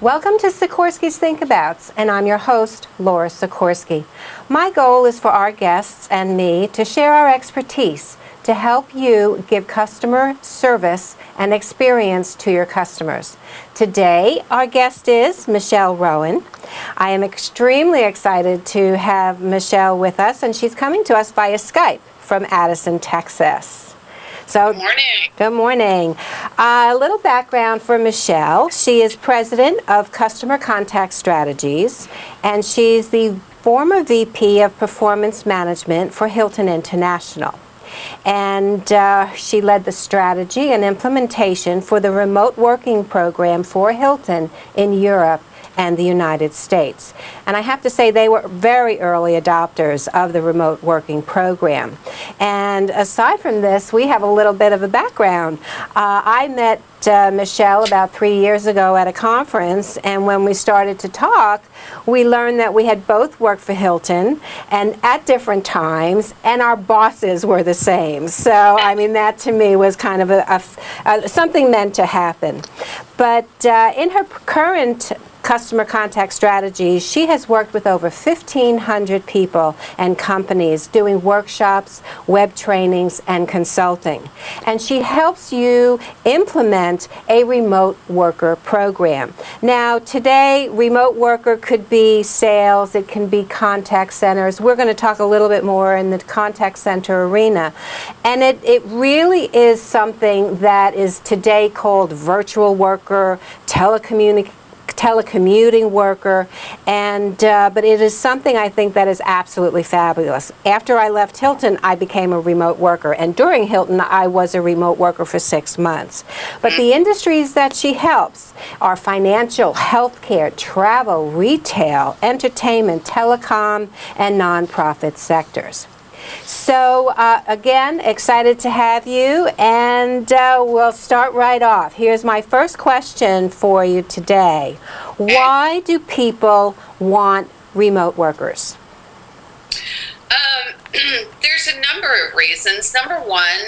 Welcome to Sikorski's Thinkabouts, and I'm your host, Laura Sikorski. My goal is for our guests and me to share our expertise to help you give customer service and experience to your customers. Today, our guest is Michele Rowan. I am extremely excited to have Michele with us, and she's coming to us via Skype from Addison, Texas. So, good morning. Good morning. A little background for Michele. She is president of Customer Contact Strategies, and she's the former VP of Performance Management for Hilton International. And she led the strategy and implementation for the remote working program for Hilton in Europe and the United States. And I have to say they were very early adopters of the remote working program. And aside from this, we have a little bit of a background. I met Michele about 3 years ago at a conference, and when we started to talk, we learned that we had both worked for Hilton and at different times, and our bosses were the same. So, I mean, that to me was kind of something meant to happen. But in her current customer contact strategies, she has worked with over 1,500 people and companies doing workshops, web trainings, and consulting. And she helps you implement a remote worker program. Now, today, remote worker could be sales, it can be contact centers. We're going to talk a little bit more in the contact center arena. And it really is something that is today called virtual worker, telecommuting worker, and but it is something I think that is absolutely fabulous. After I left Hilton, I became a remote worker, and during Hilton, I was a remote worker for 6 months. But the industries that she helps are financial, healthcare, travel, retail, entertainment, telecom, and nonprofit sectors. So, again, excited to have you, and we'll start right off. Here's my first question for you today. Why do people want remote workers? There's a number of reasons. Number one,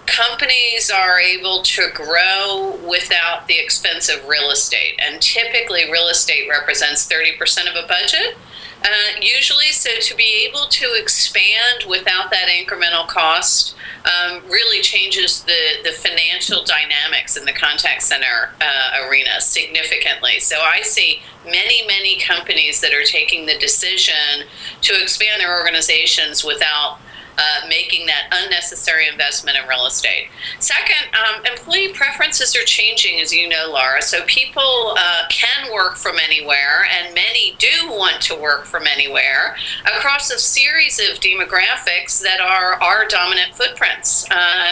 companies are able to grow without the expense of real estate, and typically real estate represents 30% of a budget. Usually, so to be able to expand without that incremental cost really changes the financial dynamics in the contact center arena significantly. So I see many companies that are taking the decision to expand their organizations without making that unnecessary investment in real estate. Second, employee preferences are changing, as you know, Laura. So people can work from anywhere, and many do want to work from anywhere across a series of demographics that are our dominant footprints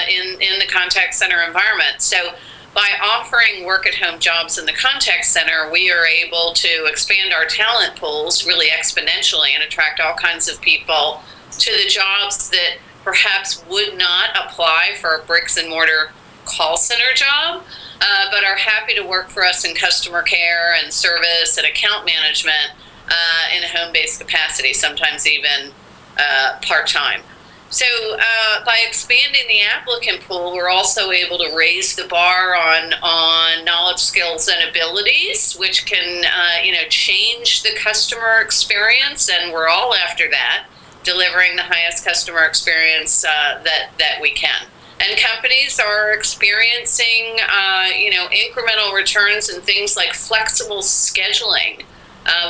in the contact center environment. So by offering work-at-home jobs in the contact center, we are able to expand our talent pools really exponentially and attract all kinds of people to the jobs that perhaps would not apply for a bricks and mortar call center job, but are happy to work for us in customer care and service and account management in a home-based capacity, sometimes even part-time. So by expanding the applicant pool, we're also able to raise the bar on knowledge, skills, and abilities, which can change the customer experience, and we're all after that, delivering the highest customer experience that we can. And companies are experiencing incremental returns in things like flexible scheduling.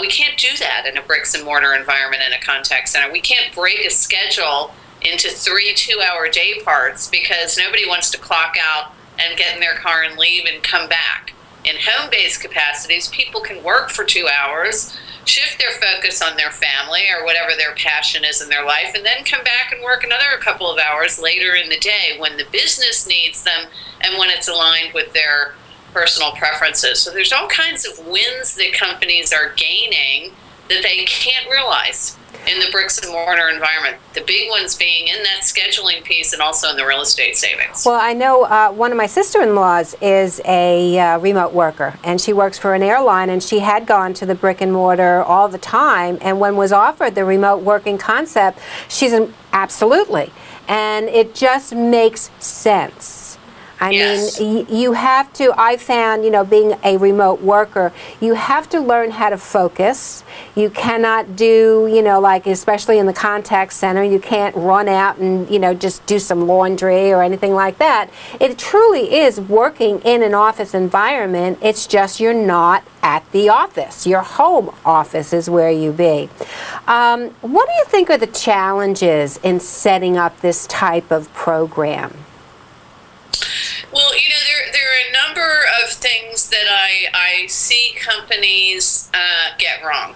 We can't do that in a bricks and mortar environment in a contact center. We can't break a schedule into 3 2-hour day parts because nobody wants to clock out and get in their car and leave and come back. In home-based capacities, people can work for 2 hours, shift their focus on their family or whatever their passion is in their life, and then come back and work another couple of hours later in the day when the business needs them and when it's aligned with their personal preferences. So there's all kinds of wins that companies are gaining that they can't realize in the bricks and mortar environment. The big ones being in that scheduling piece and also in the real estate savings. Well, I know one of my sister-in-laws is a remote worker, and she works for an airline, and she had gone to the brick and mortar all the time, and when was offered the remote working concept, she's absolutely. And it just makes sense. I Yes. mean, you have to, I found, being a remote worker, you have to learn how to focus. You cannot do, like, especially in the contact center, you can't run out and, just do some laundry or anything like that. It truly is working in an office environment. It's just you're not at the office. Your home office is where you be. What do you think are the challenges in setting up this type of program? Well, there are a number of things that I see companies get wrong.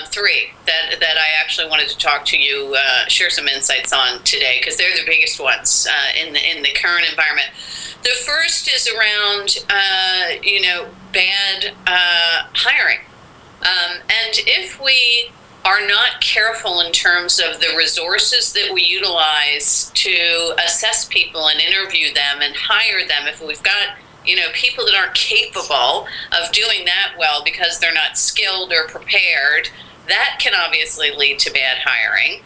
Three that I actually wanted to talk to you, share some insights on today, because they're the biggest ones in the current environment. The first is around bad hiring, and if we are not careful in terms of the resources that we utilize to assess people and interview them and hire them, if we've got people that aren't capable of doing that well because they're not skilled or prepared, that can obviously lead to bad hiring.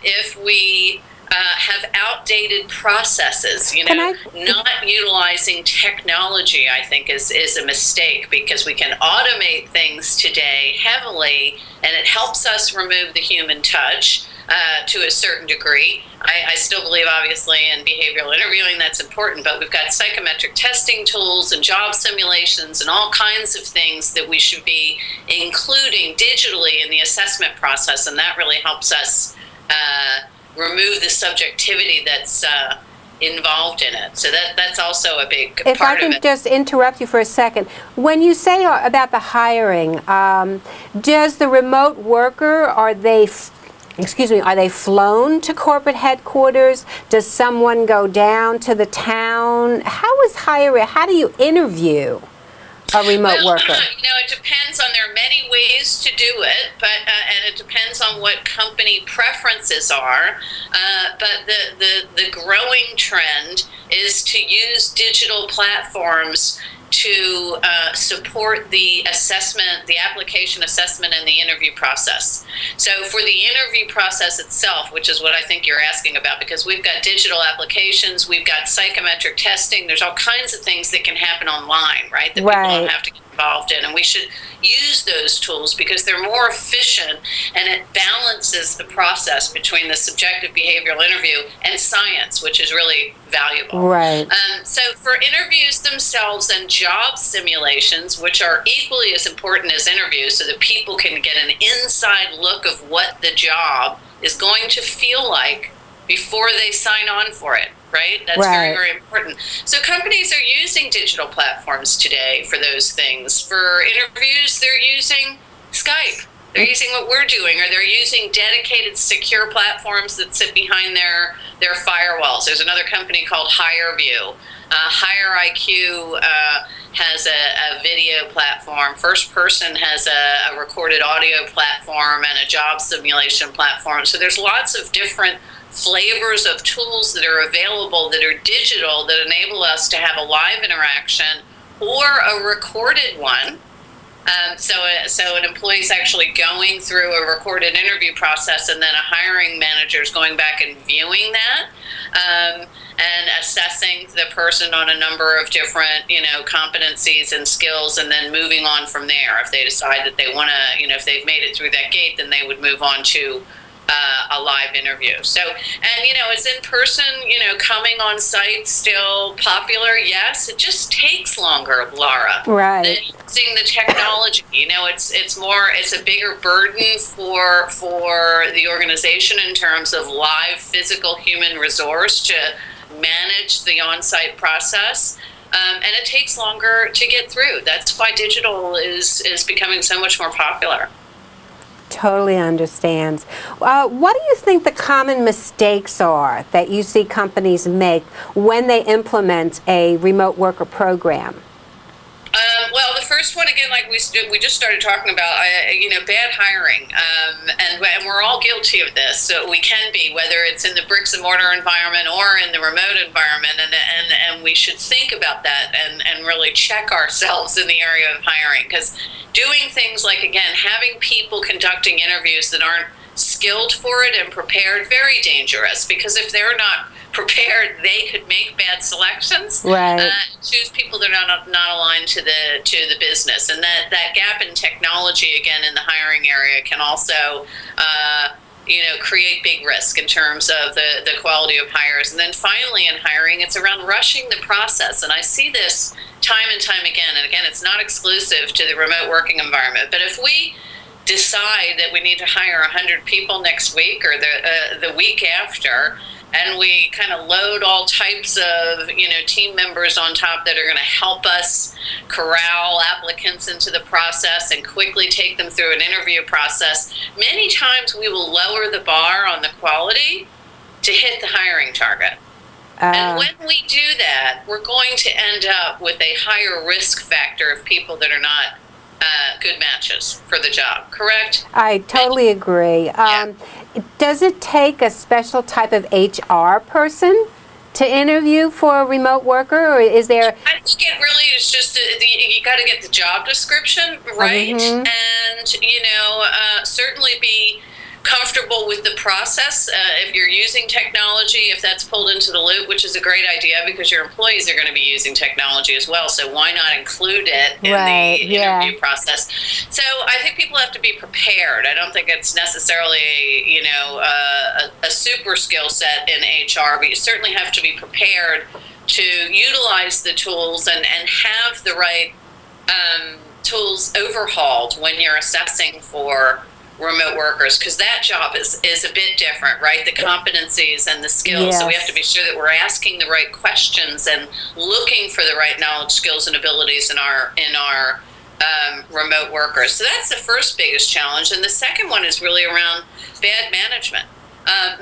If we have outdated processes, not utilizing technology, I think is a mistake, because we can automate things today heavily, and it helps us remove the human touch to a certain degree. I still believe, obviously, in behavioral interviewing that's important, but we've got psychometric testing tools and job simulations and all kinds of things that we should be including digitally in the assessment process, and that really helps us remove the subjectivity that's involved in it. So that's also a big If part I can of it. just interrupt you for a second. When you say about the hiring, does the remote worker, are they flown to corporate headquarters? Does someone go down to the town? How do you interview a remote worker? It depends on, there are many ways to do it, but and it depends on what company preferences are. But the growing trend is to use digital platforms to support the assessment, the application assessment, and the interview process. So for the interview process itself, which is what I think you're asking about, because we've got digital applications, we've got psychometric testing, there's all kinds of things that can happen online, right? That people don't have to get involved in, and we should use those tools because they're more efficient, and it balances the process between the subjective behavioral interview and science, which is really valuable. Right. So for interviews themselves and job simulations, which are equally as important as interviews, so that people can get an inside look of what the job is going to feel like before they sign on for it, right? That's very, very important. So companies are using digital platforms today for those things. For interviews, they're using Skype. They're using what we're doing, or they're using dedicated secure platforms that sit behind their firewalls. There's another company called HireView. HireIQ has a video platform. First Person has a recorded audio platform and a job simulation platform. So there's lots of different flavors of tools that are available that are digital, that enable us to have a live interaction or a recorded one. So an employee is actually going through a recorded interview process, and then a hiring manager is going back and viewing that, and assessing the person on a number of different, competencies and skills, and then moving on from there. If they decide that they want to, if they've made it through that gate, then they would move on to a live interview. So, and is in person, coming on site still popular? Yes, it just takes longer, Laura. Right. Than using the technology. It's a bigger burden for the organization in terms of live physical human resource to manage the on-site process. And it takes longer to get through. That's why digital is becoming so much more popular. Totally understands. What do you think the common mistakes are that you see companies make when they implement a remote worker program? Well, the first one, again, like we just started talking about, bad hiring, and we're all guilty of this. So we can be, whether it's in the bricks and mortar environment or in the remote environment, and we should think about that and really check ourselves in the area of hiring, because doing things like, again, having people conducting interviews that aren't skilled for it and prepared, very dangerous, because if they're not prepared, they could make bad selections. Right. Choose people that are not aligned to the business, and that gap in technology again in the hiring area can also create big risk in terms of the quality of hires. And then finally in hiring, it's around rushing the process. And I see this time and time again. And again, it's not exclusive to the remote working environment. But if we decide that we need to hire 100 people next week or the week after, and we kind of load all types of team members on top that are going to help us corral applicants into the process and quickly take them through an interview process, many times we will lower the bar on the quality to hit the hiring target. And when we do that, we're going to end up with a higher risk factor of people that are not good matches for the job, correct? I totally agree. Does it take a special type of HR person to interview for a remote worker, or is there? I think it really is just you got to get the job description right, and certainly be comfortable with the process. If you're using technology, if that's pulled into the loop, which is a great idea because your employees are going to be using technology as well, so why not include it in the interview process? So I think people have to be prepared. I don't think it's necessarily a super skill set in HR, but you certainly have to be prepared to utilize the tools and have the right tools overhauled when you're assessing for remote workers, because that job is a bit different, right? The competencies and the skills. Yes. So we have to be sure that we're asking the right questions and looking for the right knowledge, skills, and abilities in our remote workers. So that's the first biggest challenge. And the second one is really around bad management.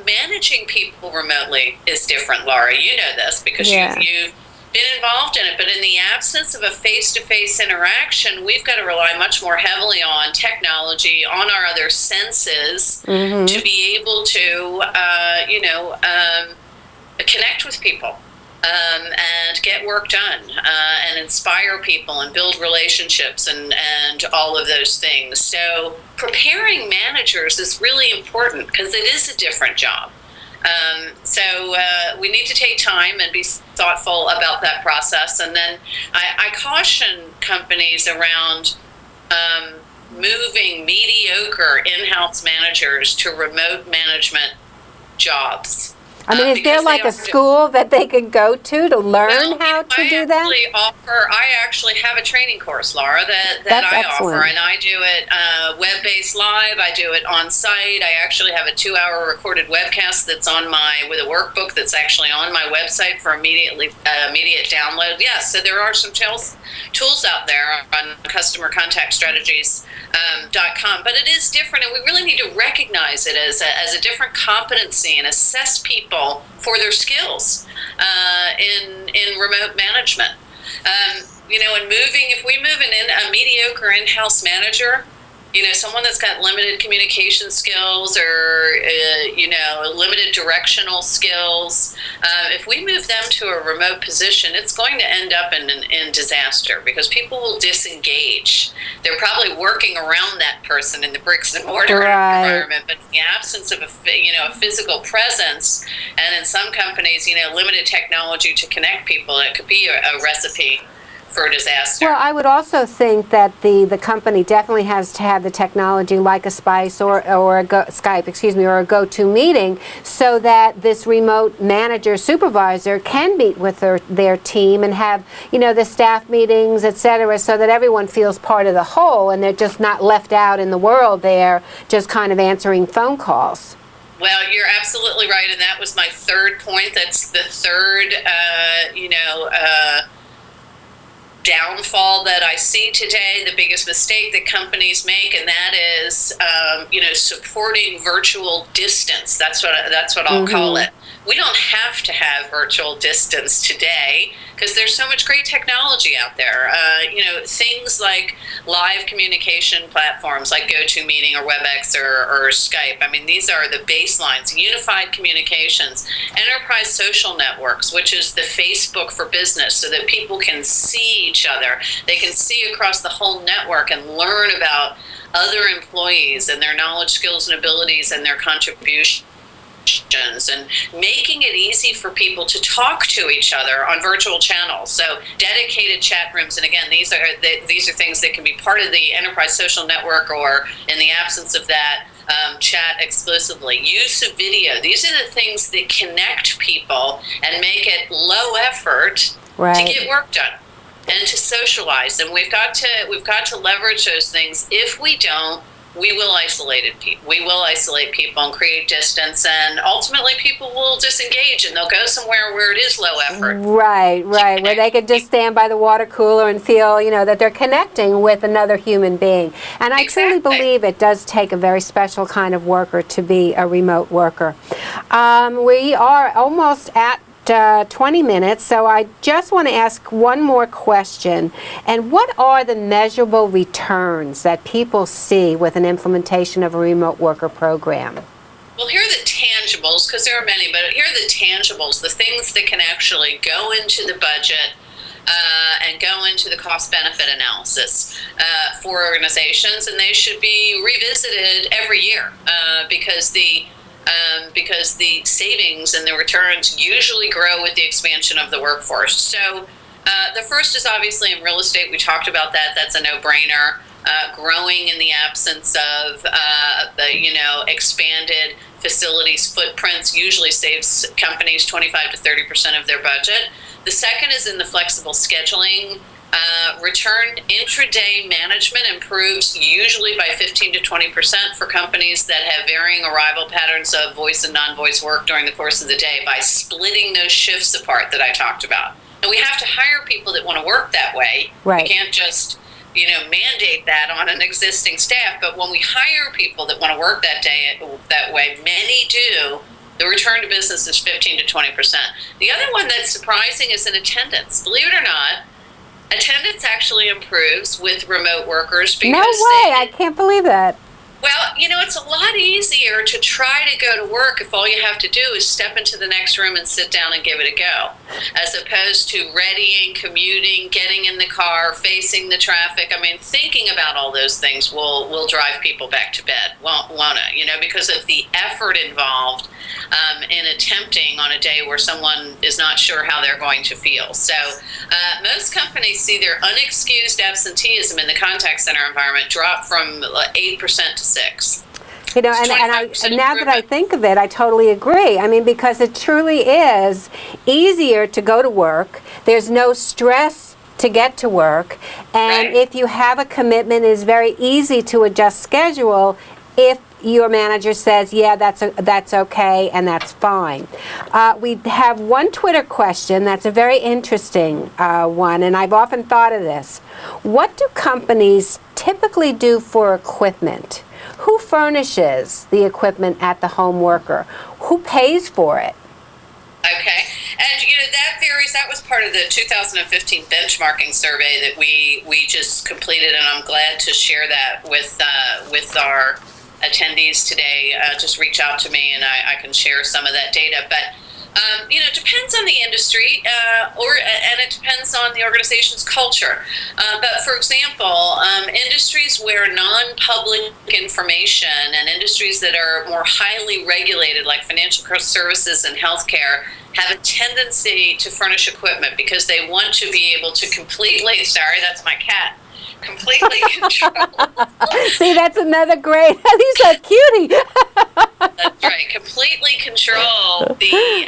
Managing people remotely is different, Laura. You know this because you've been involved in it, but in the absence of a face-to-face interaction, we've got to rely much more heavily on technology, on our other senses, to be able to, connect with people and get work done and inspire people and build relationships and all of those things. So preparing managers is really important because it is a different job. So we need to take time and be thoughtful about that process. And then I caution companies around moving mediocre in-house managers to remote management jobs. I mean, is there like a school that they could go to learn how to do that? I actually have a training course, Laura, that I offer, and I do it web-based live. I do it on site. I actually have a 2-hour recorded webcast that's with a workbook that's actually on my website for immediate download. Yes, so there are some tools out there on customercontactstrategies.com, but it is different, and we really need to recognize it as a different competency and assess people for their skills in remote management. If we move in a mediocre in-house manager, someone that's got limited communication skills or, limited directional skills, if we move them to a remote position, it's going to end up in disaster because people will disengage. They're probably working around that person in the bricks and mortar environment, but in the absence of a physical presence, and in some companies, limited technology to connect people, it could be a recipe for disaster. Well, I would also think that the company definitely has to have the technology like a Spice or a Skype, or a GoToMeeting, so that this remote manager supervisor can meet with their team and have the staff meetings, etc., so that everyone feels part of the whole and they're just not left out in the world there, just kind of answering phone calls. Well, you're absolutely right, and that was my third point. That's the third, downfall that I see today, the biggest mistake that companies make, and that is, supporting virtual distance. That's what I'll call it. We don't have to have virtual distance today because there's so much great technology out there. Things like live communication platforms like GoToMeeting or WebEx or Skype. I mean, these are the baselines. Unified communications, enterprise social networks, which is the Facebook for business, so that people can see each other. They can see across the whole network and learn about other employees and their knowledge, skills, and abilities and their contribution. and making it easy for people to talk to each other on virtual channels. So dedicated chat rooms, and again, these are things that can be part of the enterprise social network, or in the absence of that, chat exclusively. Use of video. These are the things that connect people and make it low effort to get work done and to socialize. And we've got to leverage those things. If we don't, we will isolate people and create distance, and ultimately people will disengage and they'll go somewhere where it is low effort. Right, where they can just stand by the water cooler and feel, that they're connecting with another human being. And I truly believe it does take a very special kind of worker to be a remote worker. We are almost at 20 minutes, so I just want to ask one more question. And what are the measurable returns that people see with an implementation of a remote worker program? Well, here are the tangibles, because there are many, but here are the tangibles, the things that can actually go into the budget and go into the cost-benefit analysis for organizations, and they should be revisited every year because the savings and the returns usually grow with the expansion of the workforce. So the first is obviously in real estate. We talked about that. That's a no-brainer. Growing in the absence of the expanded facilities footprints usually saves companies 25 to 30% of their budget. The second is in the flexible scheduling. Return intraday management improves usually by 15 to 20% for companies that have varying arrival patterns of voice and non-voice work during the course of the day by splitting those shifts apart that I talked about. And we have to hire people that want to work that way. Right. We can't just mandate that on an existing staff, but when we hire people that want to work that way, many do. The return to business is 15 to 20%. The other one that's surprising is in attendance. Believe it or not, attendance actually improves with remote workers because no way, I can't believe that. Well, it's a lot easier to try to go to work if all you have to do is step into the next room and sit down and give it a go, as opposed to readying, commuting, getting in the car, facing the traffic. I mean, thinking about all those things will drive people back to bed, won't it? Because of the effort involved in attempting on a day where someone is not sure how they're going to feel. So most companies see their unexcused absenteeism in the contact center environment drop from 8% to 6%. And now that I think of it, I totally agree. I mean, because it truly is easier to go to work. There's no stress to get to work. And Right. if you have a commitment, it's very easy to adjust schedule if your manager says, yeah, that's okay and that's fine. We have one Twitter question that's a very interesting one, and I've often thought of this. What do companies typically do for equipment? Who furnishes the equipment at the home worker? Who pays for it? Okay, and that varies. That was part of the 2015 benchmarking survey that we just completed, and I'm glad to share that with our attendees today. Just reach out to me, and I can share some of that data. But it depends on the industry, and it depends on the organization's culture. But for example, industries where non-public information and industries that are more highly regulated, like financial services and healthcare, have a tendency to furnish equipment because they want to be able to completely, sorry, that's my cat, completely control. See, that's another great, he's a cutie. That's right. Completely control the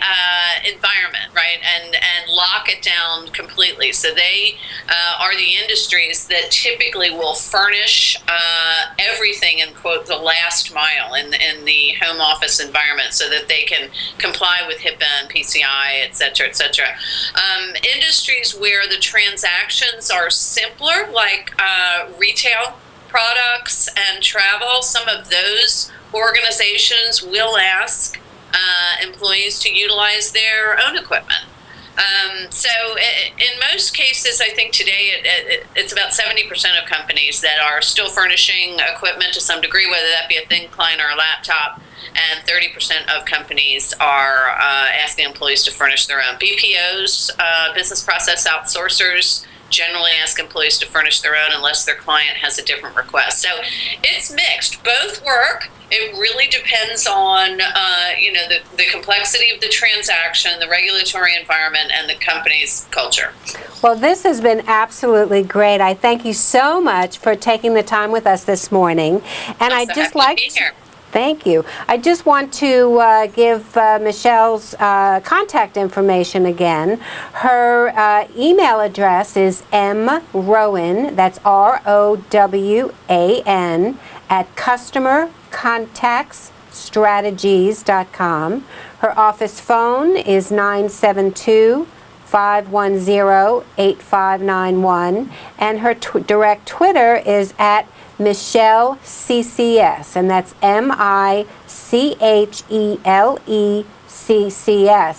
environment, right, and lock it down completely. So they are the industries that typically will furnish everything in, quote, the last mile in the home office environment so that they can comply with HIPAA and PCI, et cetera, et cetera. Industries where the transactions are simpler, like retail products and travel, some of those organizations will ask employees to utilize their own equipment. So in most cases, I think today it's about 70% of companies that are still furnishing equipment to some degree, whether that be a thin client or a laptop, and 30% of companies are asking employees to furnish their own. BPOs, business process outsourcers, generally ask employees to furnish their own unless their client has a different request. So it's mixed. Both work. It really depends on the complexity of the transaction, the regulatory environment, and the company's culture. Well, this has been absolutely great. I thank you so much for taking the time with us this morning. And I'd just like to thank you. I just want to give Michelle's contact information again. Her email address is mrowan, that's ROWAN, at customercontactstrategies.com. Her office phone is 972-510-8591, and her direct Twitter is at Michele CCS, and that's MICHELECCS.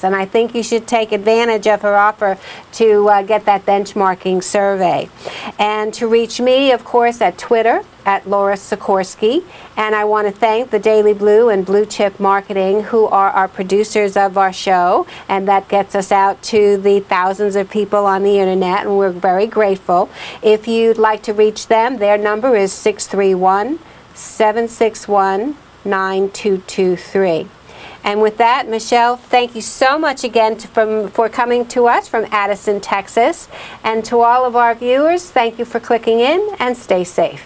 And I think you should take advantage of her offer to get that benchmarking survey. And to reach me, of course, at Twitter, at Laura Sikorski. And I want to thank the Daily Blue and Blue Chip Marketing, who are our producers of our show, and that gets us out to the thousands of people on the internet, and we're very grateful. If you'd like to reach them, their number is 631-761-9223. And with that, Michele, thank you so much again for coming to us from Addison, Texas. And to all of our viewers, thank you for clicking in, and stay safe.